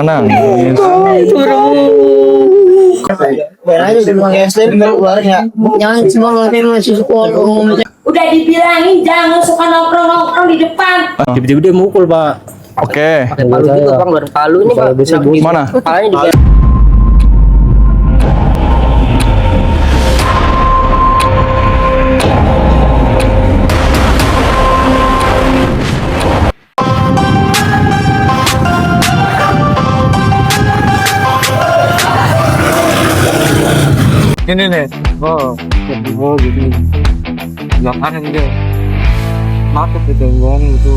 Jangan nangis. Aja semua SD keluarnya. Jangan semua masih sekolah. Udah dibilangin jangan suka nongkrong di depan. Tiba-tiba dia mukul, Pak. Oke. Pakai palu juga bang, baru palu ini pak. Mana? Palanya juga. Ini nih. Oh gitu. Belakang dia. Mati kedenggong itu.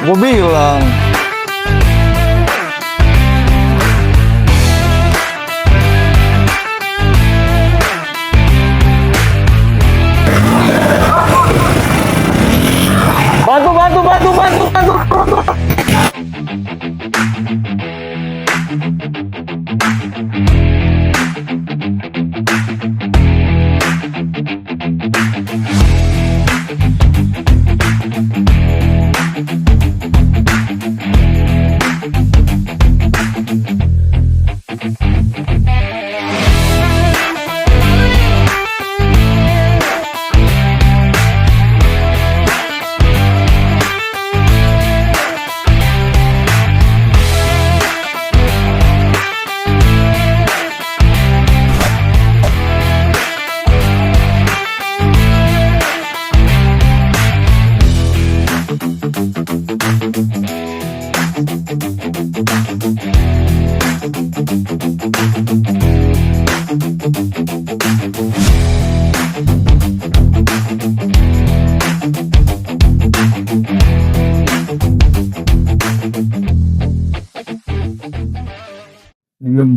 Gue bilang. Bantu.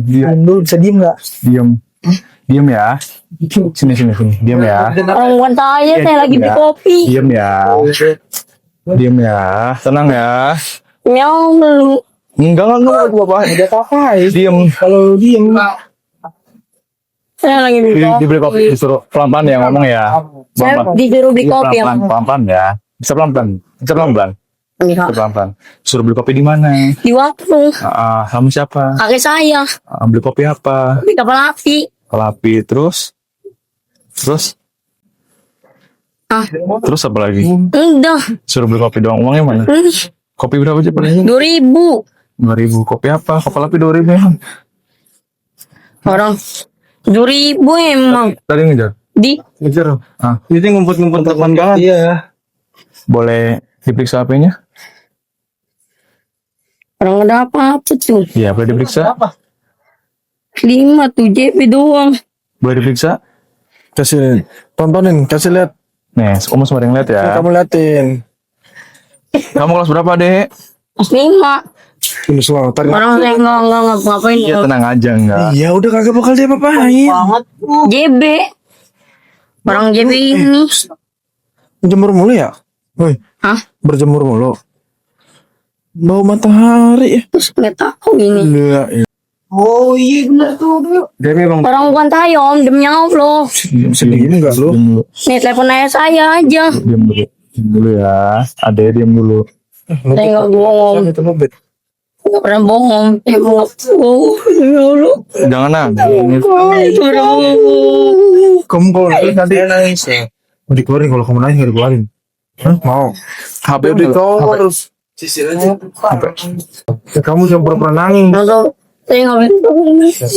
Diam. Lu bisa diem nggak? Diam ya. Sini. Diam ya. Orang bukan saya lagi beli kopi. Diam ya. Diam ya. Tenang ya. Meow lu. Enggak apa-apa. Udah kakak. Diam. Kalau diem Saya lagi beli kopi. Dibeli kopi disuruh pelan-pelan ya ngomong ya. Saya disuruh beli kopi ya. Pelan-pelan ya. Bisa pelan-pelan. Iya. Pelan-pelan. Suruh beli kopi di mana? Di warung. Kamu siapa? Kakek saya. Beli kopi apa? Beli kapal api. Kelapi terus terus apa lagi? Udah. Suruh beli kopi doang. Uangnya mana? Kopi berapa aja paling? 2.000. 2.000. Kopi apa? Kopi api 2.000 ya. Orang 2.000 emang. Tadi ngejar. Ngejar. Ah, Ini ngumpet-ngumpet telepon banget. Iya. boleh diperiksa HP-nya? Orang ada apa-apa tuh. Iya, boleh diperiksa. 5 tuh JP doang. Boleh diperiksa? Kasih tontonin, kasih lihat. Nih, kamu semua yang lihat ya. Kamu liatin. Kamu kelas berapa, Dek? Kelas 5. Ini semua tadi. Orang saya nggak ngapain Iya, ya. tenang aja enggak. Iya, udah kagak bakal dia apa-apain. JB. Orang JB ini. Jemur mulu ya? Woi, Hah? berjemur mulu. Bau matahari ya. Terus nggak tahu ini. Iya, iya. Oh iya benar tuh. Dia memang Orang bukan saya om, demi Allah. sedih enggak lu? Diam dulu. Nih telepon ayah saya aja. Diam dulu. Diam dulu ya. Ade diam dulu. Saya nggak bohong. Itu mobil. Nggak pernah bohong. Saya mau bohong. Ya Allah. Jangan nangis. Kamu kalau nanti nangis ya. Mau dikeluarin kalau kamu nangis nggak dikeluarin. Hah? Mau. HP Terus sisir aja. Ya, kamu jangan pura-pura nangis. Atau saya nggak bisa.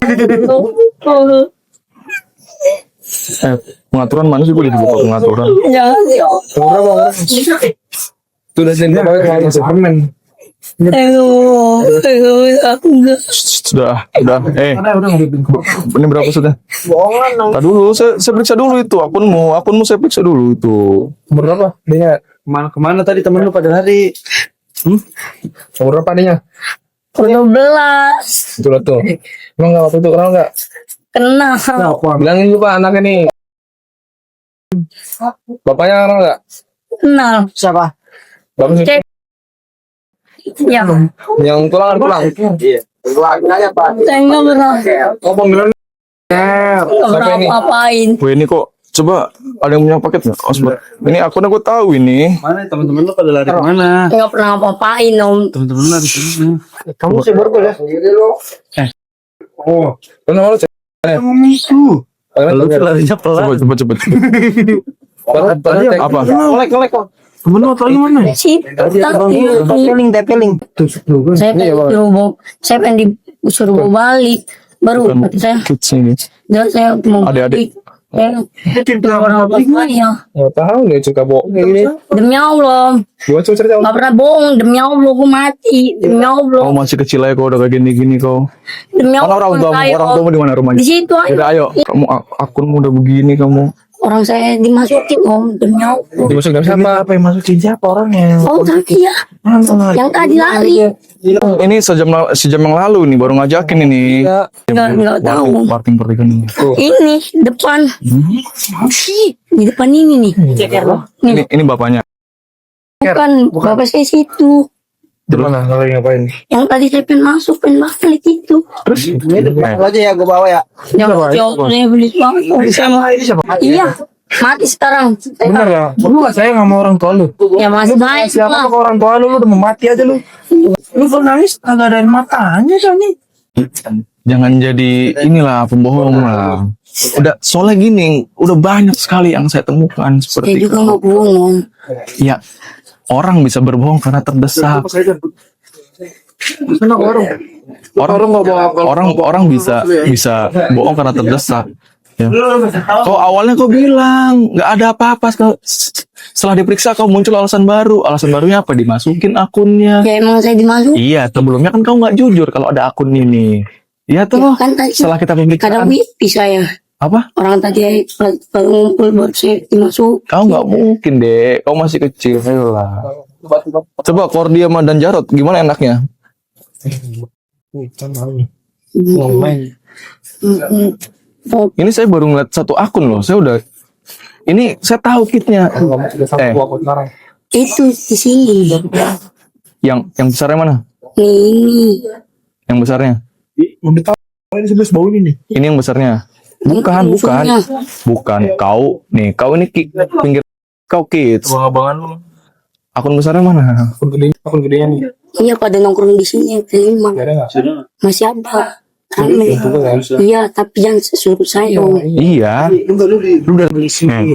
Pengaturan mana sih, boleh dibuka pengaturan? Jangan ya. Berapa? Tuh udah sini pakai suplemen. Aku nggak. Sudah. Udah nggak dipinggir. Ini berapa sudah? Bohongan dong. Tadi dulu saya periksa dulu itu akunmu saya periksa dulu itu. Berapa? Dia kemana tadi temen lu pada lari? Berapa adanya? 12. Itulah tuh. Emang nggak waktu itu kenal nggak? Kenal. Apa? Bilangin juga anaknya nih. Bapaknya kenal nggak? Kenal. Siapa? Bapak sih. Cek. Ya. Yang tulang. Iya. Keluarganya Pak. Saya nggak pernah. Oh panggilan. Nggak pernah Siapa ini? apa-apain. Wih, ini kok Coba ada yang punya paket nggak? Osbert. Ini akun aku tahu ini. Mana teman-teman lu pada lari kemana? Nggak pernah apa-apain om. Teman-teman lu lari kemana? Kamu sih baru ya? Oh, Kenapa lu cek? ngomong itu. Lu larinya pelan. Coba. Apa? Kolek. Temen lu apa gimana? Si, Tepeling. saya pengen disuruh, saya pengen disuruh bawa balik. Baru kata saya, Sini. dan saya mau Adik-adik. orang saya. Nggak tahu nih suka bohong kayak gini. Demi Allah, Gua coba cerita. nggak pernah bohong. Demi Allah, gue mati. Demi Allah, Kau masih kecil aja kau udah kayak gini kau. demi Mana Allah. orang tuamu di mana Di rumahnya? situ aja. Yaudah, ayo, kamu akunmu udah begini kamu. Orang saya dimasukin om, demi Allah. Dimasukin siapa? Apa yang masukin siapa orangnya? Oh tadi ya, yang tadi lari. Ini sejam yang lalu nih baru ngajakin ini. Nggak tahu. Parting ini. Ini depan, di depan ini nih. Ini bapaknya. Bukan, bapak saya situ. Di mana? Lagi ngapain? Yang tadi saya pengen masuk, pengen balik itu. Terus? aja ya gue bawa ya. Jauh, saya beli banget. Iya, mati sekarang. Bener ya. Lu gak sayang sama orang tua lu. Ya masih baik Siapa lah. ke orang tua lu udah mau mati aja lu. Lu kalau nangis agak ada air matanya soalnya. Jangan jadi inilah pembohong lah. Udah soalnya gini, udah banyak sekali yang saya temukan Saya seperti juga nggak bohong om. ya orang bisa berbohong karena terdesak. Kenapa orang? Orang bisa bohong karena terdesak. Ya. Kau awalnya kau bilang nggak ada apa-apa, setelah diperiksa kau muncul alasan baru. Alasan barunya apa? Dimasukin akunnya. Ya emang saya dimasuk. Iya, sebelumnya kan kau nggak jujur kalau ada akun ini. Iya tuh. Ya, kan tadi Setelah kita kadang pemeriksaan. mimpi saya. Apa? Orang tadi baru ngumpul buat saya dimasuk. Kau nggak mungkin deh. Kau masih kecil. Ayolah. Coba Kordia dan Jarot gimana enaknya? Ini saya baru ngeliat satu akun loh. Saya udah. Ini saya tahu kitnya. Itu di sini. Yang besarnya mana? Ini. Yang besarnya? Ini sebelah bau ini nih. Ini yang besarnya. Bukan. Kau ini pinggir kau kids. Abang-abangan lu. Akun besarnya mana? Akun gedenya nih. Iya pada nongkrong di sini kelima. Ada enggak? Masih ada. Rame. Iya tapi jangan suruh saya om. Iya. Lu udah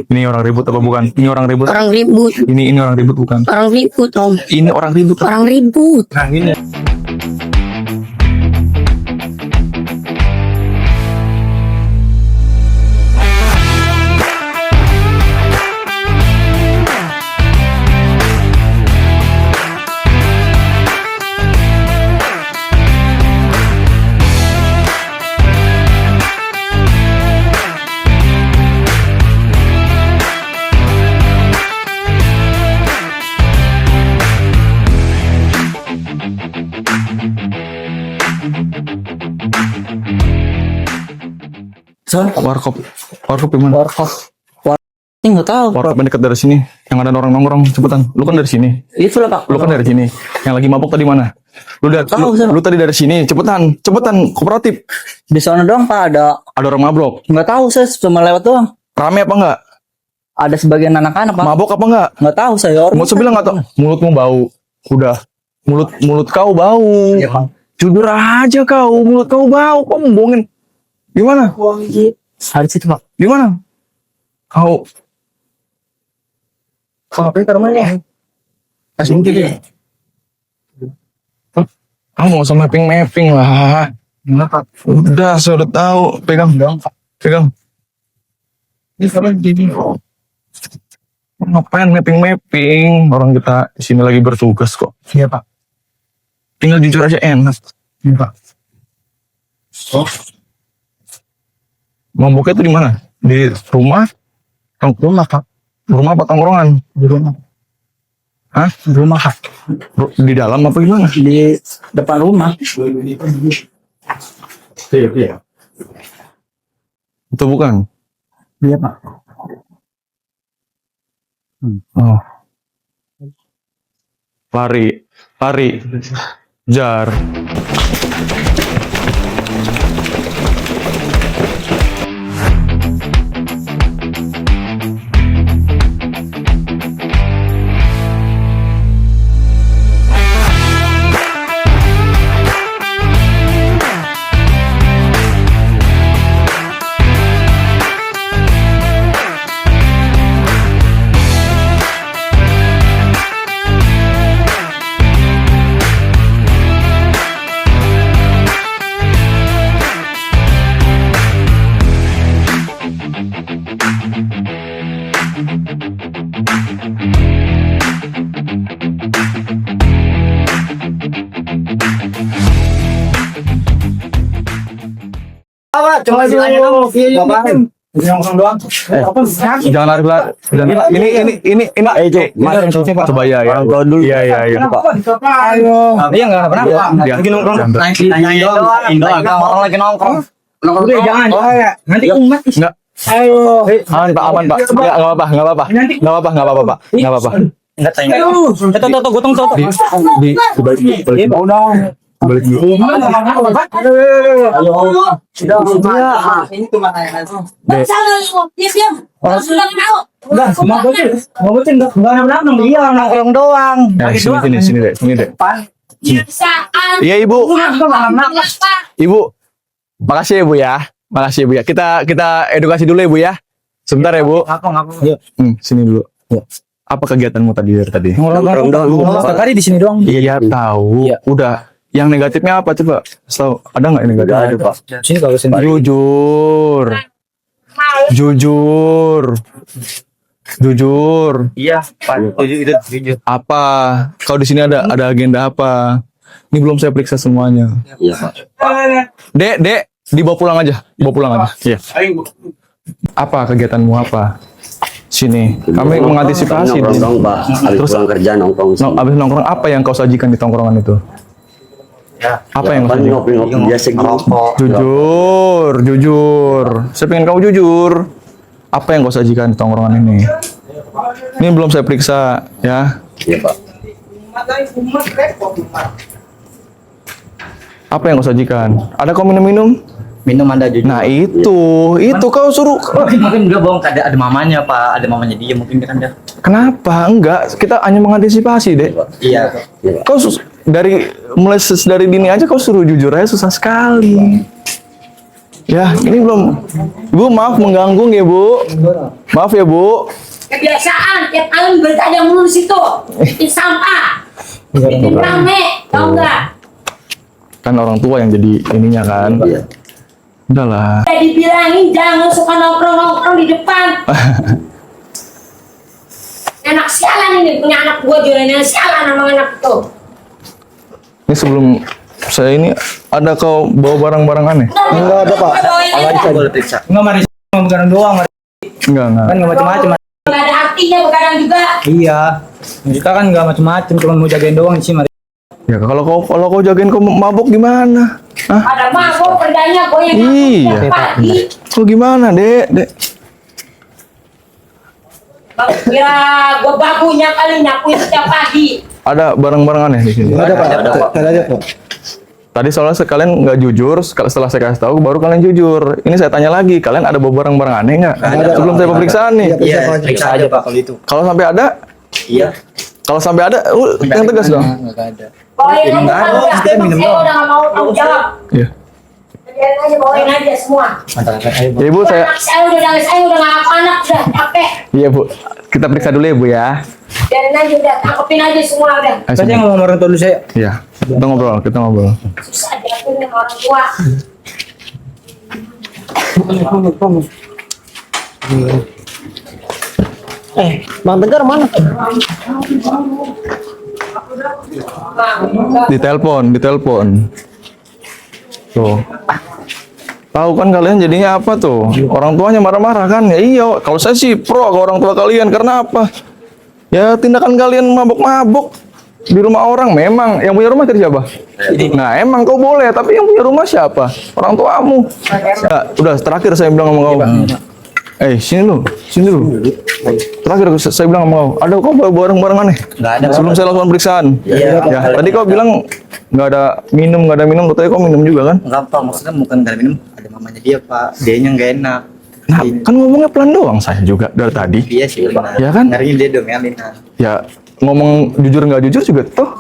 ini orang ribut apa bukan? Ini orang ribut. Orang ribut. Ini orang ribut bukan? Orang ribut om. Ini orang ribut. Orang ribut. Nah ini. Warkop di mana? Ini nggak tahu. Warkop yang dekat dari sini. Yang ada orang nongkrong, cepetan. Lu kan dari sini. Itu lah pak. Lu kan dari sini. Yang lagi mabok tadi mana? Lu tadi dari sini. Cepetan, kooperatif. Di sana doang pak ada. Ada orang mabok. Nggak tahu saya cuma lewat doang. Rame apa enggak? Ada sebagian anak-anak pak. Mabok apa enggak? Nggak tahu saya. Nggak usah bilang nggak tahu. Mulutmu bau. Udah. Mulut kau bau. Iya pak. Jujur aja kau. Mulut kau bau. Kau ngomongin. Gimana? Hari situ pak. Gimana? Kau. Apa itu namanya? Kasih mungkin. Kamu nggak usah mapping lah. Udah, saya udah tahu. Pegang. Ini sekarang gini. Ngapain mapping? Orang kita di sini lagi bertugas kok. Iya pak. Tinggal jujur aja enak. Iya pak. Mabuknya itu di mana? Di rumah? Rumah pak. Rumah apa tongkrongan? Di rumah. Hah? Di rumah pak. Di dalam apa gimana? Di depan rumah. Iya. Itu bukan? Iya pak. Oh. Lari. Jar. Coba dulu. Ngomong doang. Jangan lari-lari. Coba ya. Iya. Ayo. Iya enggak kenapa? Iya. Lagi nongkrong. Orang lagi nongkrong. Udah jangan. Nanti umat. Enggak. Ayo. Aman, Pak. Ya, enggak apa-apa, Pak. Enggak apa-apa. Enggak tanya. Tuh, gotong tuh. Dibalik dulu. Balik dulu. Ini cuma nanya. Udah, mau bocil enggak benar-benar dia nongkrong doang. Nah, sini deh. Iya, Ibu. Ibu. Makasih ya, Bu ya. Kita edukasi dulu ya, Bu ya. Sebentar ya, Bu. Ngaku. Sini dulu. Apa kegiatanmu tadi dari tadi? Nongkrong doang. Tadi di sini doang. Iya, tahu. Iya. Udah. Yang negatifnya apa coba? Tahu ada nggak yang negatif? Ada, Pak. Sini kalau sendiri. Jujur. Iya, Pak. Jujur. Apa? Kalau di sini ada agenda apa? Ini belum saya periksa semuanya. Iya, Pak. Dek, dibawa pulang aja. Iya. Apa kegiatanmu apa? Sini. Kami mengantisipasi. Nongkrong, Pak. Habis Terus pulang kerja nongkrong. abis nongkrong apa yang kau sajikan di tongkrongan itu? Apa yang kau sajikan? Ngopi-ngopi biasa gitu. Jujur. Saya pengen kamu jujur. Apa yang kau sajikan di tongkrongan ini? Ini belum saya periksa, ya. Iya, Pak. Apa yang kau sajikan? Ada kau minum-minum? Minum Anda jujur. Nah itu kau suruh. Mungkin dia bohong, ada mamanya, Pak. Ada mamanya dia mungkin kan dia. Kenapa? Enggak, kita hanya mengantisipasi, Dek. Iya. Kau mulai dari dini aja kau suruh jujur aja susah sekali. Ya, ini belum. Bu, maaf mengganggu ya, Bu. Maaf ya, Bu. Kebiasaan tiap malam bertanya mulu situ. Bikin sampah. Bikin rame, tau nggak? Kan orang tua yang jadi ininya kan. Iya. Udahlah. Udah dibilangin jangan suka nongkrong di depan. Anak sialan ini punya anak gua jualan yang sialan sama anak itu. Ini sebelum saya ini ada kau bawa barang-barang aneh? Enggak ada, Pak. Apa Boleh periksa. Enggak mari begadang doang. Enggak. Kan enggak macam-macam. Nggak ada artinya begadang juga. Iya. Kita kan enggak macam-macam, cuma mau jagain doang sih, mari. Ya kalau kau jagain kau mabuk gimana? Hah? Ada mabuk kerjanya gue yang Iya. tiap pagi. Kau gimana, Dek? Kira gue babunya kali nyapuin setiap pagi. Ada barang-barang aneh di sini. Ada, Pak. Ada, Pak. Tadi soalnya sekalian nggak jujur, setelah saya kasih tahu baru kalian jujur. Ini saya tanya lagi, kalian ada bawa barang-barang aneh nggak? Sebelum saya pemeriksaan nih. Iya, periksa aja, Pak, kalau itu. Kalau sampai ada, Iya. kalau sampai ada, yang tegas dong. Enggak ada. Bawain aja Enggak ada, udah. kita minum Saya doang. udah nggak mau tanggung jawab. Iya. Biarin aja bawain aja semua. Ya Ibu, saya Saya udah nggak ngaku anak udah capek. iya Bu, kita periksa dulu ya Bu ya. Biarin aja udah tangkepin aja semua udah. Ayo, Saya sini. ngomong orang tua dulu saya. Iya, kita ngobrol. Susah diatur sama orang tua. Bang Tegar mana? Ditelepon. Tuh. Tahu kan kalian jadinya apa tuh? Orang tuanya marah-marah kan? Ya iya, kalau saya sih pro ke orang tua kalian karena apa? Ya tindakan kalian mabuk-mabuk di rumah orang memang yang punya rumah dari siapa? Nah, emang kau boleh, tapi yang punya rumah siapa? Orang tuamu. Ya, udah terakhir saya bilang sama kau. Sini lu. Terakhir saya bilang sama kau, ada kau bawa barang-barang aneh? Enggak ada. Sebelum saya lakukan pemeriksaan. Iya. Ya, tadi kau bilang nggak ada minum, katanya kau minum juga kan? Enggak, Pak, maksudnya bukan gara minum, ada mamanya dia, Pak. Dianya enggak enak. Nah, kan ngomongnya pelan doang saya juga dari tadi. Iya sih, benar. Ya kan? Ngariin dia domelin. Ya, ngomong jujur nggak jujur juga toh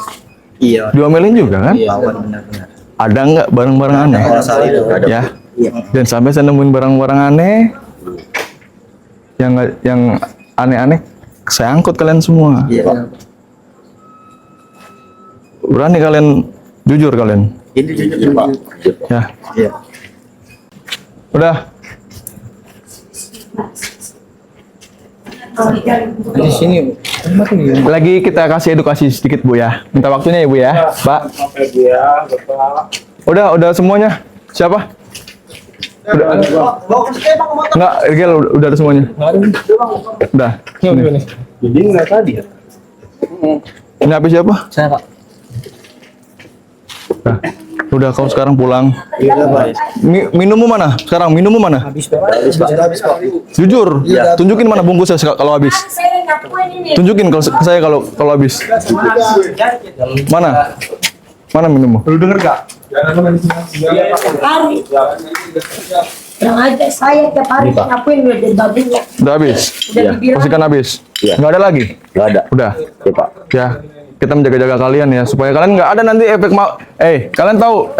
Iya. diomelin juga kan? Lawan benar-benar. Ada nggak barang-barang aneh? Kalau soal itu ada. Ya, Iya. dan sampai saya nemuin barang-barang aneh yang aneh-aneh saya angkut kalian semua. Iya. Berani kalian jujur kalian? Ini jujur, Pak. Ya, Iya. udah. Di sini. Lagi kita kasih edukasi sedikit Bu ya. Minta waktunya ya Bu ya, Pak. Udah semuanya. Siapa? Udah. Enggak, Gel, udah ada semuanya. Udah. Jadi nggak tadi ya? Ini habis siapa? Saya Pak. Udah, kau sekarang pulang. Iya Pak. Minummu mana? Sekarang minummu mana? Habis Pak. Jujur, tunjukin mana bungkusnya kalau habis. Saya ngakuin ini. Tunjukin kalau saya kalau habis. Mana? Mana minummu? Lu denger gak? Hari. Yang aja saya tiap hari ngakuin udah jadi babunya. Udah habis. Udah dibilang. Pastikan habis. Iya. Nggak ada lagi. Nggak ada. Udah. Ya Pak. Ya. Kita menjaga-jaga kalian ya supaya kalian nggak ada nanti efek kalian tahu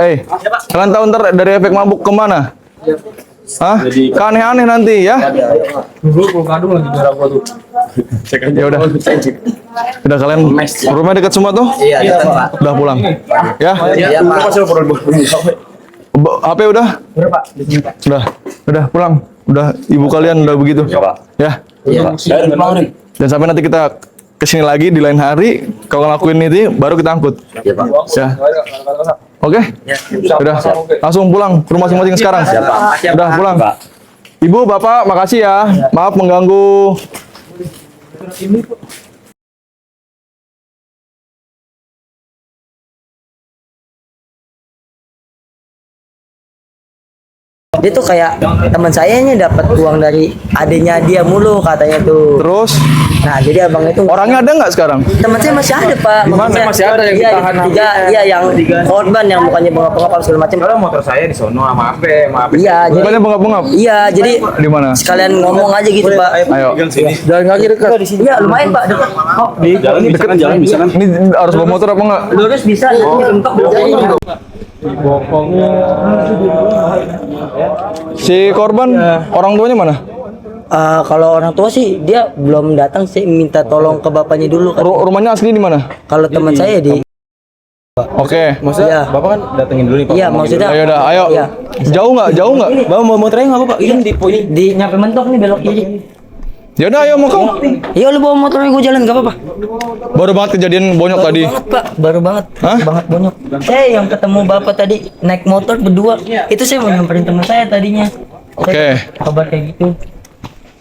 kalian tahu ntar dari efek mabuk kemana? Hah? Kan aneh-aneh nanti ya. Dulu kadung lagi darah gua tuh. Ya udah. Udah kalian rumahnya dekat semua tuh? Iya Pak. Udah pulang. Ya. Iya Pak. HP udah? Udah Pak. Udah pulang. Udah ibu kalian udah begitu. Ya Pak. Ya. Iya. Dan sampai nanti kita kesini lagi di lain hari, kalau ngelakuin itu baru kita angkut. Ya Pak. Ya. Oke? Udah. Langsung pulang ke rumah masing-masing sekarang. Udah pulang. Pak. Ibu, Bapak, makasih ya. Maaf mengganggu. Dia tuh kayak teman saya nya dapat uang dari adenya dia mulu katanya tuh. Terus, Nah, jadi abang itu orangnya ada nggak sekarang? teman saya masih ada Pak. Mana? Masih ada yang iya, ditahan. Iya, yang korban yang mukanya bengap-bengap segala macam. Kalau motor saya di sono sama HP, Iya, jadi Bukannya bengap-bengap? iya, jadi Di mana? sekalian ngomong aja gitu Pak. Ayo. Jalan kaki dekat. Iya, lumayan Pak dekat. Oh, Di jalan bisa kan jalan bisa kan. Ini harus bawa motor apa enggak? lurus bisa, mentok bisa. Si korban, orang tuanya mana? Kalau orang tua sih dia belum datang sih, minta tolong ke bapaknya dulu kan. Rumahnya asli di mana? Kalau teman saya di Oke. iya. Bapak kan datengin dulu nih Pak. Iya, maksudnya Ayo dah, ayo. Iya. Jauh nggak? Jauh nggak? Bawa motornya nggak apa Pak? Ini di poin. Di nyampe mentok nih belok kiri. Ya udah, ayo mau kau. Iya, lu bawa motornya gue jalan enggak apa-apa. Baru banget kejadian bonyok tadi. Banget, Pak. Baru banget. Hah? Banget bonyok. Saya yang ketemu Bapak tadi naik motor berdua. Itu saya mau nyamperin teman saya tadinya. Oke. Kabar kayak gitu.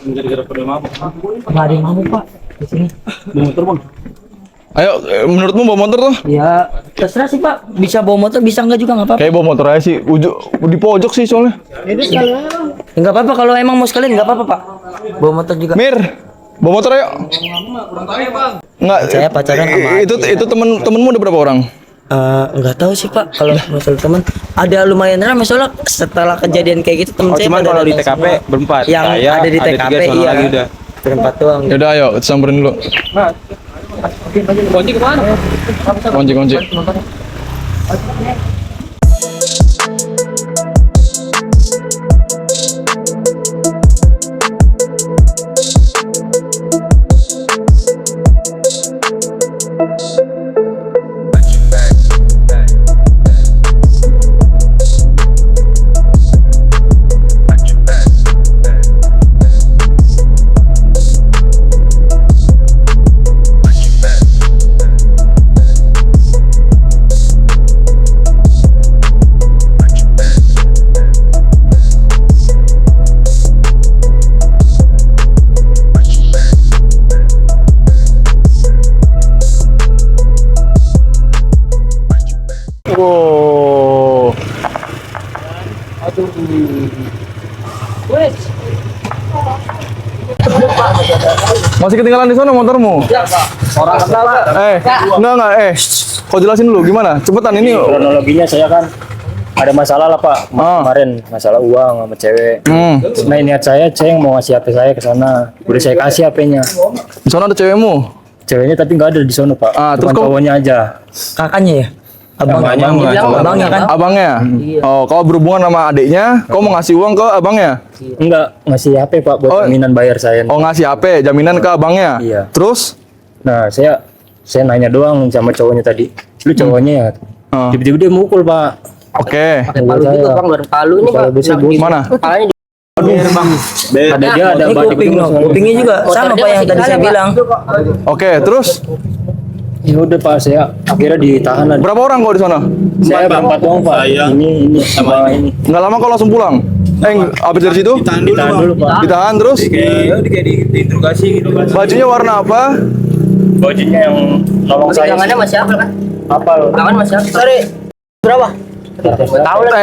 Nggak ada yang mabuk Pak di sini. Ayo, menurutmu bawa motor tuh? Ya terserah sih Pak. Bisa bawa motor, bisa enggak juga nggak apa-apa. Kayak bawa motor aja sih. Di pojok sih soalnya. Enggak apa-apa kalau emang mau sekalian enggak apa-apa Pak. Bawa motor juga. Mir, bawa motor ayo. Enggak. Saya pacaran sama Itu temenmu ada berapa orang? Enggak tahu sih Pak kalau masalah teman. Ada lumayan ramai soalnya setelah kejadian kayak gitu teman saya Cuman pada kalau di datang TKP semua. berempat. Yang Saya, ada di ada TKP tiga, sono iya. lagi udah. Berempat doang. Ya udah, ayo kita samperin dulu. Kunci kemana? Kunci. Wow. Masih ketinggalan di sana motormu? Orang kenal Pak. Enggak. Kau jelasin dulu gimana? Cepetan ini. Kronologinya saya kan ada masalah lah Pak. Ah. Kemarin masalah uang sama cewek. Nah niat saya yang mau ngasih HP saya ke sana. Udah saya kasih HP-nya. Di sana ada cewekmu. Ceweknya tapi nggak ada di sana Pak. Ah, terus Cuma kok- cowoknya aja. Kakaknya ya? Abangnya Abangnya kan? Abangnya. Oh, kau berhubungan sama adiknya, kau mau ngasih uang ke abangnya? Enggak ngasih HP Pak buat Oh. jaminan bayar saya. Oh, ngasih HP, jaminan ke abangnya. Iya. Terus? Nah saya nanya doang sama cowoknya tadi. Lu cowoknya ya? Ah. Tiba-tiba dia mukul Pak. Oke. Palu juga Bang, baru palu ini Pak. Mana? Kepalanya Ada dia ada ini banyak kuping loh. Kupingnya juga sama Pak yang tadi saya bilang. Oke, terus Ya udah Pak saya akhirnya ditahan lah. berapa orang kau di sana? Saya berempat doang Pak. Ini sama ini. Nggak lama kau langsung pulang? Habis dari situ Ditahan dulu Pak. ditahan terus. Kayak diinterogasi gitu. Bajunya warna apa? Bajunya yang nolong saya. Tangannya masih apa kan? Apa lo? Tangan masih apa? Sorry. Berapa? Tahu lah.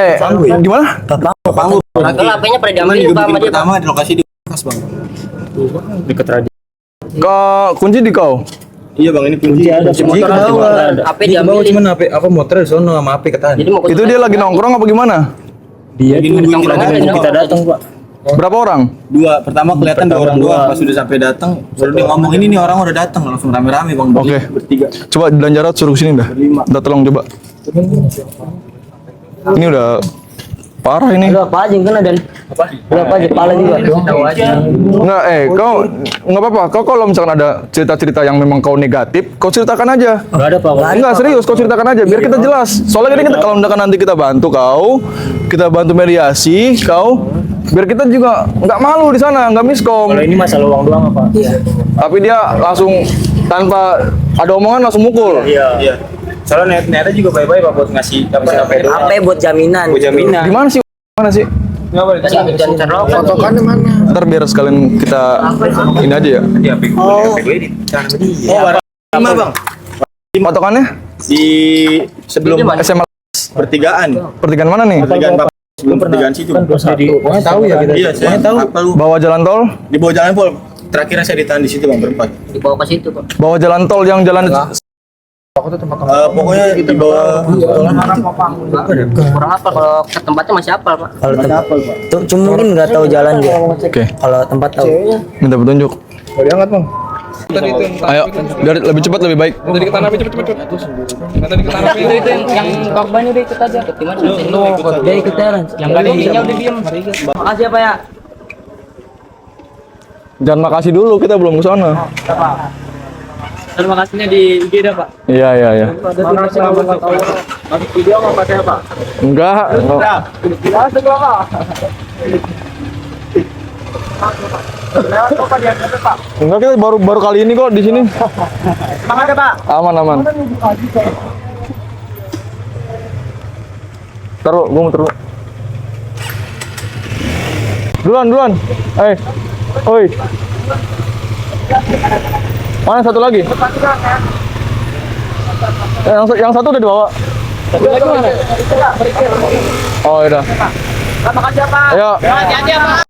Gimana? Kalau HP-nya pada diambil juga sama dia. Pertama di lokasi di Kas bang. Deket raja. Kunci di kau. Iya bang, ini kunci. Ada Kunci motor ke bawah. HP Di bawah diambil. cuman HP apa motor di sono sama HP ketahan. Jadi mau ke Itu dia lagi nongkrong apa gimana? Dia Lagi tuh nungguin kita datang Pak. Berapa orang? Dua, pertama kelihatan dua orang dua. Pas sudah sampai datang, baru dia ngomong ini nih orang udah datang, langsung rame-rame bang. Oke. Bertiga. Coba Danjarat suruh sini dah. Udah tolong coba. Ini udah parah ini. Ada apa aja kan ada? Apa? Ada apa aja? Pala juga. Tahu aja. Enggak, kau nggak apa-apa. Kau kalau misalkan ada cerita-cerita yang memang kau negatif, kau ceritakan aja. Enggak ada Pak. Enggak serius, kau ceritakan aja biar kita jelas. Soalnya ini kita kalau misalkan nanti kita bantu kau, kita bantu mediasi kau, biar kita juga nggak malu di sana, nggak miskom. Kalau ini masalah uang doang Pak. Tapi dia langsung tanpa ada omongan langsung mukul. Iya. Soalnya niatnya juga baik-baik pak buat ngasih HP doang. HP buat jaminan. Buat jaminan. Gimana sih? Mana sih? Dan cerok. Fotokan mana? Ntar biar sekalian kita ini aja ya. Di HP gue ini. Oh, barang lima bang. Patokannya Di sebelum SMA pertigaan. pertigaan mana nih? Pertigaan pak. Sebelum pertigaan situ. Kan jadi Tahu ya kita. Iya, saya tahu. Apa lu? Bawah jalan tol? Di bawah jalan pol. Terakhir saya ditahan di situ bang berempat. Dibawa ke situ kok. Bawah jalan tol yang jalan Pokoknya di bawah. Kurang apa kalau ke tempatnya masih apa Pak? Kalau tempat cuma mungkin nggak tahu jalan dia. Oke, Kalau tempat tahu. minta petunjuk. Ayo, biar lebih cepat lebih baik. Yang korban udah ikut aja. Gimana? Dia ikut jalan. Yang nggak ada udah diem. Makasih ya Pak ya. Jangan makasih dulu, kita belum ke sana. terima kasihnya di IG dah Pak. Iya. Masuk video apa pakai apa? Enggak. Enggak, kita baru kali ini kok di sini. Semangat ya Pak. Aman. Taruh, gua mau taruh. Duluan. Oi. Mana satu lagi? Yang satu udah dibawa. Oh, udah. Makasih ya Pak. Ayo. Hati-hati ya Pak.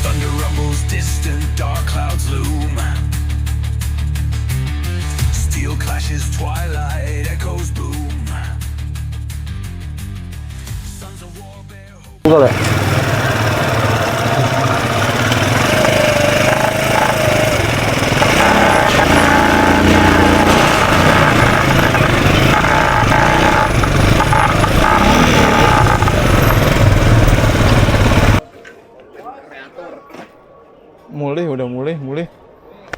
Thunder rumbles distant, dark clouds loom. Steel clashes, twilight echoes boom. Sons of war bear hope. Buka ya? Udah mulai.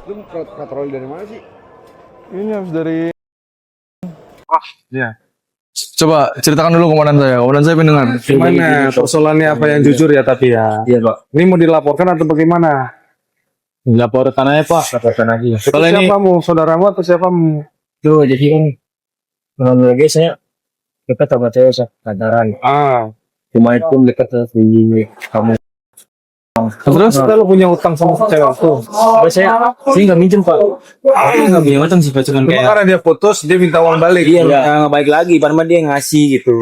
Lu patroli dari mana sih? Ini habis dari. Iya. Coba ceritakan dulu komandan saya. Komandan saya pendengar. Gimana persoalannya apa yang jujur ya tapi ya. Iya Pak. Ini mau dilaporkan atau bagaimana? Laporkan aja Pak. Laporkan aja. Itu Kalau ini- siapamu? Saudaramu atau siapamu? Tuh jadi kan menurut lagi saya dekat sama cewek pacaran. Cuma itu dekat di kamu. Terus? Kita lu punya utang sama cewek tuh. Saya nggak minjem Pak. Aku nggak punya utang sih pacaran Cuma kayak. karena dia putus, dia minta uang balik. Iya, nggak baik lagi. Padahal dia ngasih gitu.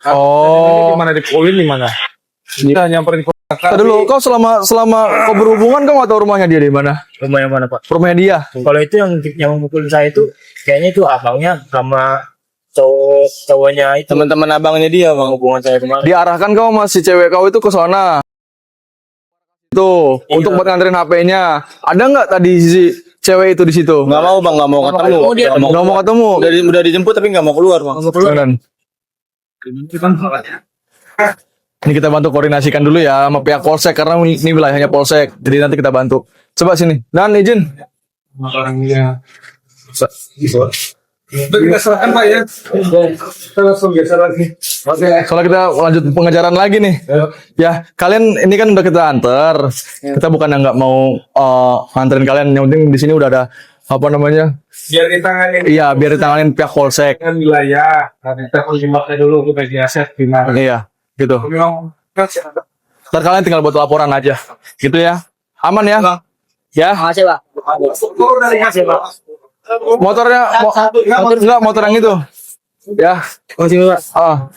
Oh. Gimana dipukulin di mana? Kita nyamperin ke Tadi dulu, kau selama kau berhubungan kau nggak tahu rumahnya dia di mana? Rumah yang mana Pak? Rumahnya dia. Kalau itu yang mukul saya itu kayaknya itu abangnya sama cowoknya itu Teman-teman abangnya dia bang. hubungan saya kemarin. Diarahkan kau sama si cewek kau itu ke sana. Tuh, untuk buat nganterin HP-nya. Ada nggak tadi si cewek itu di situ? Nggak mau bang, nggak mau ketemu. Nggak mau ketemu. Udah dijemput tapi nggak mau keluar bang. Kemudian. Ini kita bantu koordinasikan dulu ya sama pihak polsek karena ini wilayahnya polsek. Jadi nanti kita bantu. Coba sini. Dan izin. orangnya. Udah kita serahkan Pak ya. Kita langsung geser lagi. Oke. Soalnya kita lanjut pengejaran lagi nih. Ya, kalian ini kan udah kita anter. Kita bukan nggak mau nganterin kalian. Yang penting di sini udah ada apa namanya? Biar ditanganin. Iya, biar ditanganin pihak polsek. Kan wilayah. Nanti kita konfirmasi dulu ke bagi aset gimana. Iya, gitu. Memang Ntar kalian tinggal buat laporan aja. Gitu ya. Aman ya? Ya. Makasih, Pak. Makasih Pak. Motornya enggak motor yang itu. Ya. Makasih, Pak. Ah.